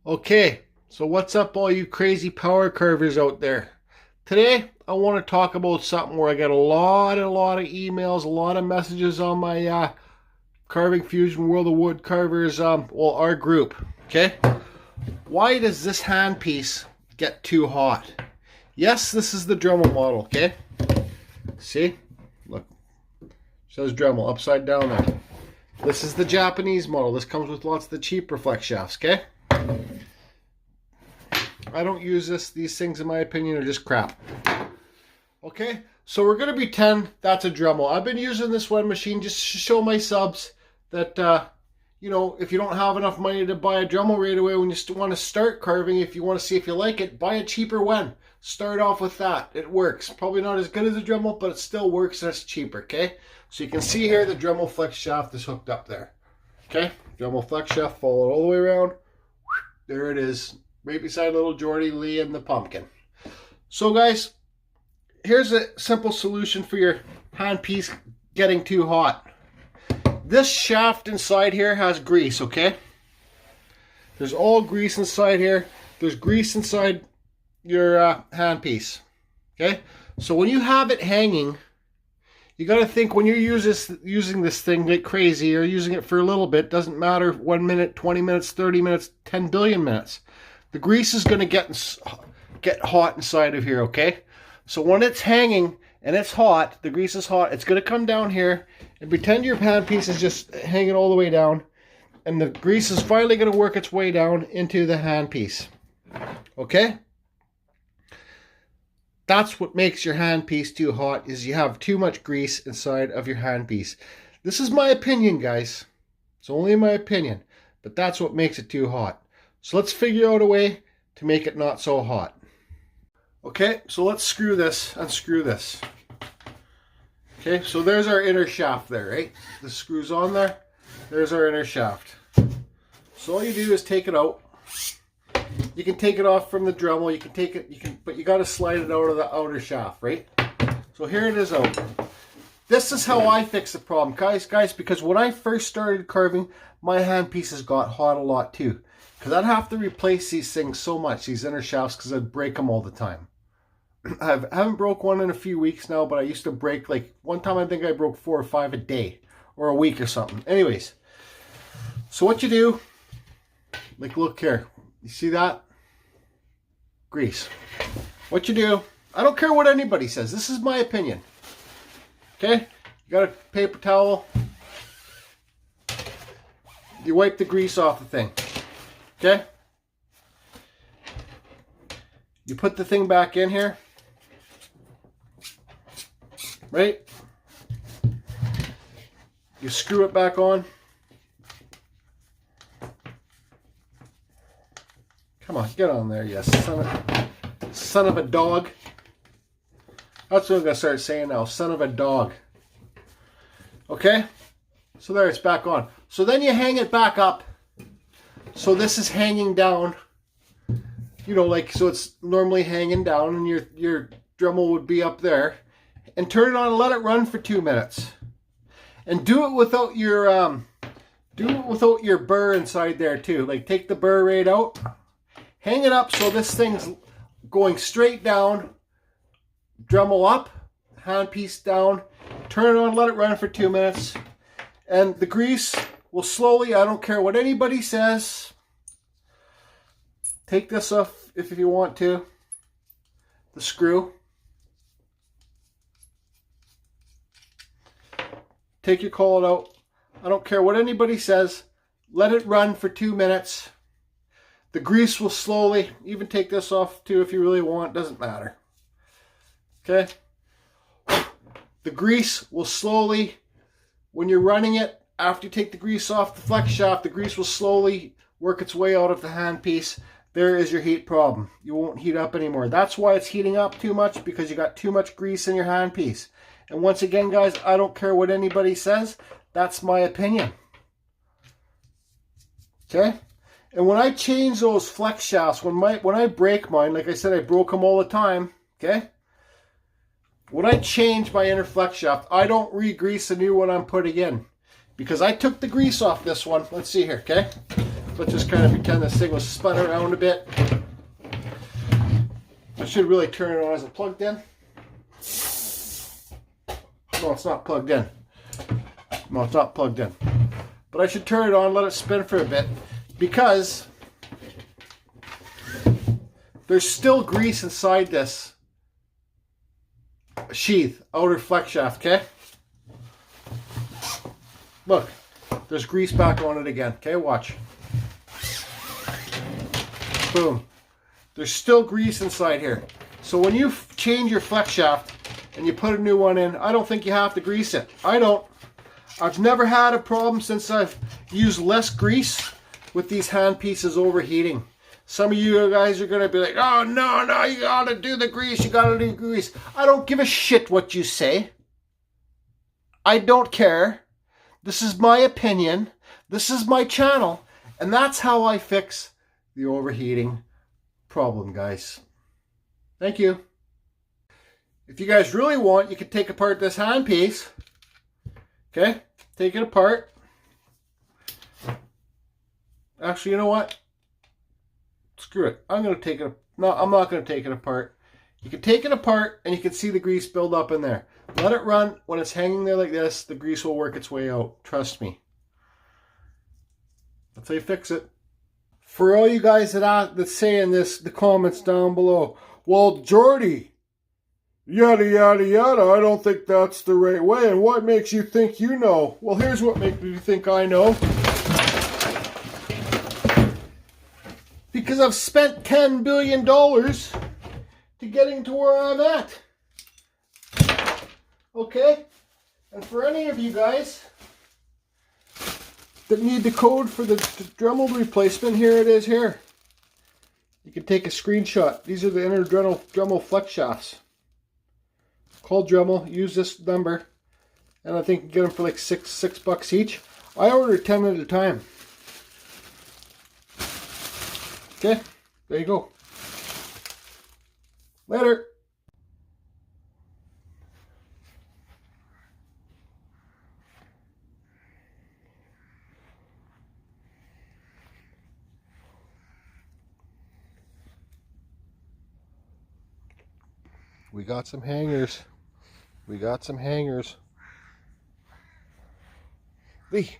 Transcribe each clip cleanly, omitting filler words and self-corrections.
Okay, so what's up all you crazy power carvers out there? Today, I want to talk about something where I get a lot of emails, a lot of messages on my Carving Fusion World of Wood Carvers, our group, okay? Why does this handpiece get too hot? Yes, this is the Dremel model, okay? See? Look. It says Dremel upside down there. This is the Japanese model. This comes with lots of the cheaper flex shafts, okay? I don't use this. These things, in my opinion, are just crap. Okay, so we're going to pretend that's a Dremel. I've been using this one machine just to show my subs that, you know, if you don't have enough money to buy a Dremel right away when you want to start carving, if you want to see if you like it, buy a cheaper one. Start off with that. It works. Probably not as good as a Dremel, but it still works and it's cheaper, okay? So you can see here the Dremel flex shaft is hooked up there. Okay, Dremel flex shaft, follow it all the way around. There it is. Right beside little Jordy Lee and the pumpkin. So guys, here's a simple solution for your handpiece getting too hot. This shaft inside here has grease, okay? There's all grease inside here. There's grease inside your handpiece, okay? So when you have it hanging, you got to think when you're using this thing like crazy or using it for a little bit, doesn't matter, 1 minute, 20 minutes, 30 minutes, 10 billion minutes. The grease is going to get hot inside of here, okay? So when it's hanging and it's hot, the grease is hot, it's going to come down here and pretend your handpiece is just hanging all the way down, and the grease is finally going to work its way down into the handpiece, okay? That's what makes your handpiece too hot, is you have too much grease inside of your handpiece. This is my opinion, guys. It's only my opinion, but that's what makes it too hot. So let's figure out a way to make it not so hot. Okay, so let's screw this, unscrew this. Okay, so there's our inner shaft there, right? The screw's on there. There's our inner shaft. So all you do is take it out. You can take it off from the Dremel. You can take it, but you got to slide it out of the outer shaft, right? So here it is out. This is how I fix the problem, guys, because when I first started carving, my handpieces got hot a lot too. Because I'd have to replace these things so much, these inner shafts, because I'd break them all the time. I haven't broke one in a few weeks now, but I used to break, like, one time I think I broke 4 or 5 a day, or a week or something. Anyways, so what you do, like, look here. You see that? Grease. What you do, I don't care what anybody says. This is my opinion. Okay? You got a paper towel. You wipe the grease off the thing. Okay? You put the thing back in here. Right? You screw it back on. Come on, get on there, you son of a dog. That's what I'm going to start saying now, son of a dog. Okay? So there, it's back on. So then you hang it back up. So this is hanging down, you know, like, so it's normally hanging down, and your Dremel would be up there. And turn it on and let it run for 2 minutes. And do it without your burr inside there too. Like, take the burr right out. Hang it up so this thing's going straight down. Dremel up, handpiece down. Turn it on, let it run for 2 minutes. And the grease will slowly, I don't care what anybody says. Take this off if you want to. The screw. Take your collet out. I don't care what anybody says. Let it run for 2 minutes. The grease will slowly, even take this off too if you really want, doesn't matter. Okay? The grease will slowly, when you're running it, after you take the grease off the flex shaft, the grease will slowly work its way out of the handpiece. There is your heat problem. You won't heat up anymore. That's why it's heating up too much, because you got too much grease in your handpiece. And once again, guys, I don't care what anybody says. That's my opinion. Okay? And when I change those flex shafts, when I break mine, like I said, I broke them all the time, okay? When I change my inner flex shaft, I don't re-grease the new one I'm putting in. Because I took the grease off this one. Let's see here, okay? let's just kind of pretend this thing was spun around a bit. I should really turn it on. Is it plugged in? No, it's not plugged in. No, it's not plugged in. But I should turn it on, let it spin for a bit, because there's still grease inside this sheath, outer flex shaft, okay? Look, there's grease back on it again, okay? Watch. Boom. There's still grease inside here. So when you change your flex shaft and you put a new one in, I don't think you have to grease it. I don't. I've never had a problem since I've used less grease with these hand pieces overheating. Some of you guys are going to be like, oh, no, you got to do the grease. You got to do grease. I don't give a shit what you say. I don't care. This is my opinion. This is my channel. And that's how I fix the overheating problem, guys. Thank you. If you guys really want, you can take apart this handpiece. Okay, take it apart. Actually, you know what? Screw it. I'm going to take it. No, I'm not going to take it apart. You can take it apart and you can see the grease build up in there. Let it run. When it's hanging there like this, the grease will work its way out. Trust me. That's how you fix it. For all you guys that say in the comments down below, well, Jordy, yada, yada, yada, I don't think that's the right way. And what makes you think you know? Well, here's what makes me think I know. Because I've spent $10 billion to getting to where I'm at. Okay? And for any of you guys that need the code for the Dremel replacement, here it is here. You can take a screenshot. These are the inner Dremel flex shafts. Call Dremel, use this number, and I think you can get them for like six bucks each. I order 10 at a time. Okay, there you go. Later. We got some hangers. We got some hangers. Lee.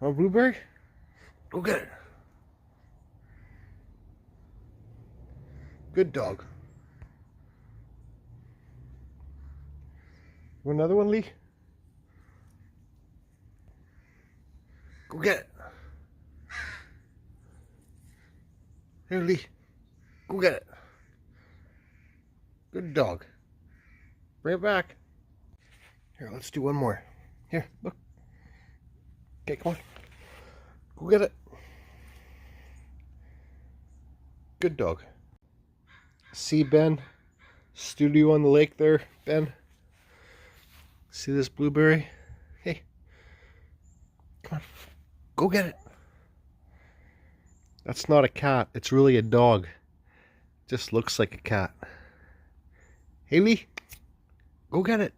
Oh, blueberry? Go get it. Good dog. Want another one, Lee? Go get it. Here, Lee. Go get it. Good dog. Bring it back. Here, let's do one more. Here, look. Okay, come on. Go get it. Good dog. See, Ben? Studio on the lake there, Ben? See this blueberry? Hey. Come on. Go get it. That's not a cat. It's really a dog. Just looks like a cat. Haley, go get it.